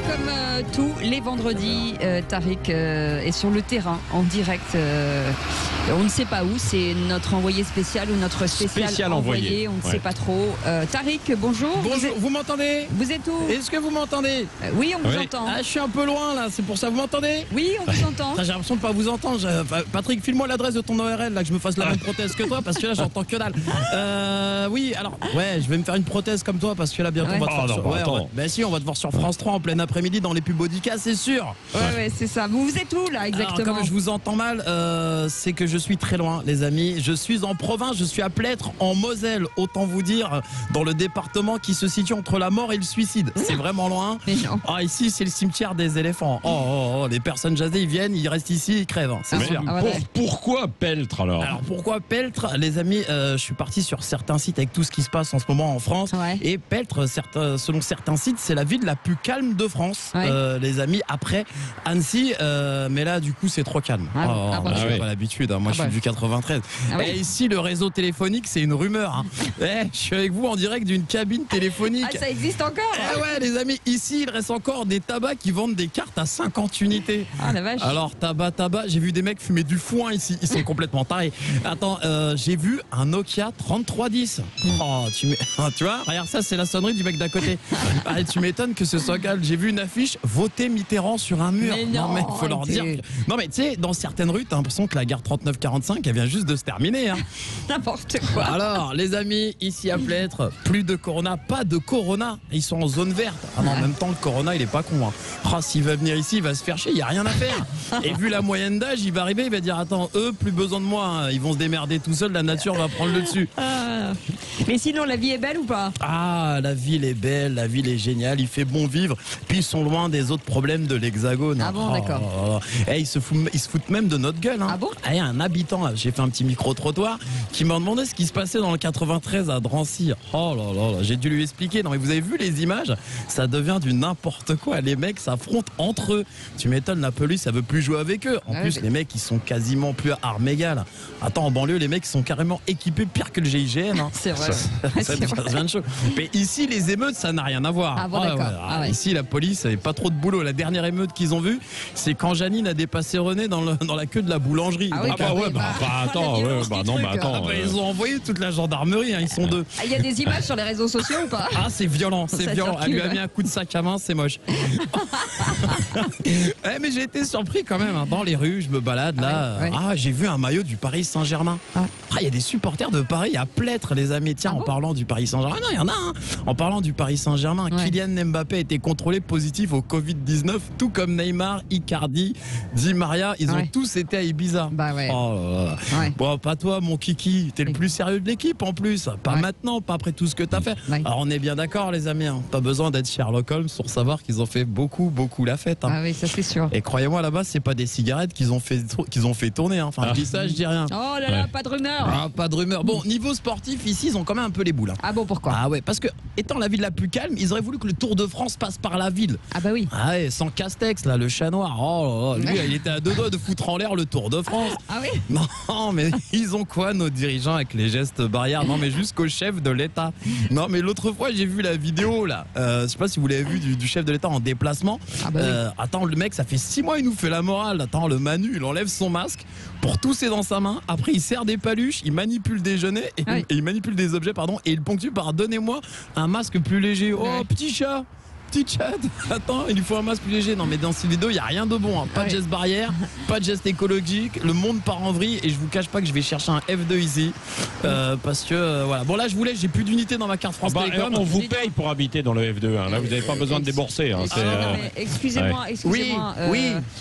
comme tous les vendredis, Tariq est sur le terrain, en direct. On ne sait pas où, c'est notre envoyé spécial ou notre spécial envoyé, on ne sait pas trop. Tariq, bonjour. Bonjour, vous m'entendez? Vous êtes où? Est-ce que vous m'entendez? Oui, on vous entend. Ah, je suis un peu loin là, c'est pour ça, vous m'entendez? Oui, on vous entend. J'ai l'impression de pas vous entendre. Patrick, file-moi l'adresse de ton ORL là, que je me fasse la même prothèse que toi, parce que là j'entends que dalle. Oui, alors, ouais, je vais me faire une prothèse comme toi, parce que là bientôt on va te voir sur... Ben si, on va te voir sur France 3 en plein après-midi dans les pubs Audica, c'est sûr. Ouais, c'est ça. Vous êtes où là exactement? Alors, comme je vous entends mal, c'est que je suis très loin, les amis. Je suis en province, je suis à Plêtre, en Moselle, autant vous dire, dans le département qui se situe entre la mort et le suicide. C'est vraiment loin. Ah, ici, c'est le cimetière des éléphants. Les personnes jasées, ils viennent, ils restent ici, ils crèvent, c'est sûr. Pourquoi Peltre alors? Alors pourquoi Peltre, les amis? Je suis parti sur certains sites avec tout ce qui se passe en ce moment en France. Et Peltre, selon certains sites, c'est la ville la plus calme de France, les amis, après Annecy. Mais là, du coup, c'est trop calme. J'ai pas l'habitude. Moi, je suis du 93. Et ici, le réseau téléphonique, c'est une rumeur. Je suis avec vous en direct d'une cabine téléphonique. Ah, ça existe encore? Ouais, les amis, ici, il reste encore des tabacs qui vendent des cartes à 50 unités. Ah, la vache. Alors, tabac, j'ai vu des mecs fumer du foin ici. Ils sont complètement tarés. Attends, j'ai vu un Nokia 3310. Tu vois, regarde ça, c'est la sonnerie du mec d'à côté. Tu m'étonnes que ce soit calme. J'ai vu une affiche, voter Mitterrand sur un mur. Non, mais faut leur dire. Non, mais tu sais, dans certaines rues, t'as l'impression que la gare 39-45, elle vient juste de se terminer. N'importe quoi. Alors, les amis, ici à Plêtre, plus de Corona, pas de Corona. Ils sont en zone verte. En même temps, le Corona, il est pas con. S'il va venir ici, il va se faire chier, il n'y a rien à faire. Et vu la moyenne d'âge, il va arriver, il va dire, attends, eux, plus besoin de moi. Ils vont se démerder tout seuls, la nature va prendre le dessus. Mais sinon, la vie est belle ou pas? Ah, la ville est belle, la ville est géniale, il fait bon vivre. Puis ils sont loin des autres problèmes de l'Hexagone. Ah bon, d'accord. Ils se foutent même de notre gueule. Ah bon? Il y a un habitant, j'ai fait un petit micro-trottoir, qui m'a demandé ce qui se passait dans le 93 à Drancy. Oh là là, j'ai dû lui expliquer. Non mais vous avez vu les images? Ça devient du n'importe quoi. Les mecs s'affrontent entre eux. Tu m'étonnes, la police, ça veut plus jouer avec eux. En plus, les mecs, ils sont quasiment plus à armes égales. Attends, en banlieue, les mecs sont carrément équipés pire que le GIGN. C'est vrai. Ça devient de chaud. Mais ici, les émeutes, ça n'a rien à voir. Ah bon, d'accord. Ici, la police n'avait pas trop de boulot. La dernière émeute qu'ils ont vue, c'est quand Janine a dépassé René dans la queue de la boulangerie. Attends. Ils ont envoyé toute la gendarmerie, ils sont deux. Il y a des images sur les réseaux sociaux ou pas? Ah, c'est violent, c'est violent. Elle lui a mis un coup de sac à main, c'est moche. Mais j'ai été surpris quand même. Dans les rues, je me balade là. J'ai vu un maillot du Paris Saint-Germain. Il y a des supporters de Paris à Plêtre, les amis. Tiens, en parlant du Paris Saint-Germain, non, il y en a. En parlant du Paris Saint-Germain, Kylian Mbappé a été contrôlé positif au Covid-19, tout comme Neymar, Icardi, Di Maria. Ils ont tous été à Ibiza. Bon, pas toi, mon kiki. T'es le plus sérieux de l'équipe en plus. Pas maintenant, pas après tout ce que t'as fait. Alors on est bien d'accord, les amis. Pas besoin d'être Sherlock Holmes pour savoir qu'ils ont fait beaucoup la fête. Ah oui, ça c'est sûr. Et croyez-moi, là-bas, c'est pas des cigarettes qu'ils ont fait tourner. Je dis ça, je dis rien. Oh là là, pas de rumeur. Pas de rumeur. Bon, niveau sportif, ici, ils ont quand même un peu les boules. Ah bon, pourquoi? Ah ouais, parce que étant la ville la plus calme, ils auraient voulu que le Tour de France passe par la ville. Ah bah oui. Ah ouais, sans Castex, là, le chat noir. Oh là là, lui, il était à deux doigts de foutre en l'air le Tour de France. Ah oui. Non, mais ils ont quoi, nos dirigeants, avec les gestes barrières? Non, mais jusqu'au chef de l'État. Non, mais l'autre fois, j'ai vu la vidéo, là. Je sais pas si vous l'avez vu, du chef de l'État en déplacement. Attends, le mec, ça fait 6 mois, il nous fait la morale. Attends, le Manu, il enlève son masque pour tousser dans sa main. Après, il serre des paluches, il manipule des genêts, et il manipule des objets, et il ponctue par donnez-moi un masque plus léger. Oh, petit chat. Petit chat, attends, il lui faut un masque plus léger. Non, mais dans ces vidéos, il n'y a rien de bon. Pas de geste barrière, pas de geste écologique. Le monde part en vrille et je vous cache pas que je vais chercher un F2 ici. Parce que, voilà. Bon, là, je vous laisse, j'ai plus d'unité dans ma carte France Télécom. On vous paye pour habiter dans le F2. Là, vous n'avez pas besoin de débourser. Excusez-moi.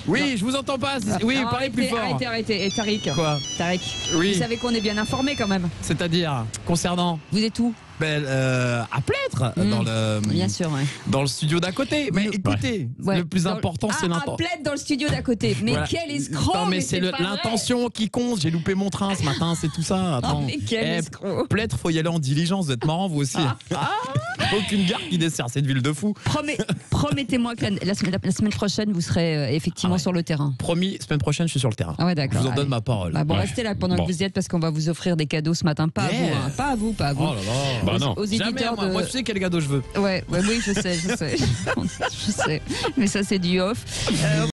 Oui, je vous entends pas. Oui, parlez plus fort. Arrêtez. Et Tariq. Quoi? Tariq. Vous savez qu'on est bien informé quand même. C'est-à-dire, concernant. Vous êtes où? À Plêtre, bien sûr, dans le studio d'à côté. Mais écoutez, le plus important, c'est l'intention. À Plêtre, dans le studio d'à côté. Mais quel escroc! Non, mais c'est l'intention qui compte. J'ai loupé mon train ce matin, c'est tout ça. Attends. Mais quel escroc! Plêtre, faut y aller en diligence. Vous êtes marrant, vous aussi. aucune gare qui dessert cette ville de fou. Promettez-moi que la semaine prochaine, vous serez effectivement sur le terrain. Promis, semaine prochaine, je suis sur le terrain. Ah ouais, d'accord. Je vous en donne ma parole. Bon, restez là pendant que vous y êtes parce qu'on va vous offrir des cadeaux ce matin. Pas à vous. Oh là là. Aux éditeurs jamais, moi, tu sais quel cadeau je veux. Oui, je sais. Je sais. Mais ça, c'est du off.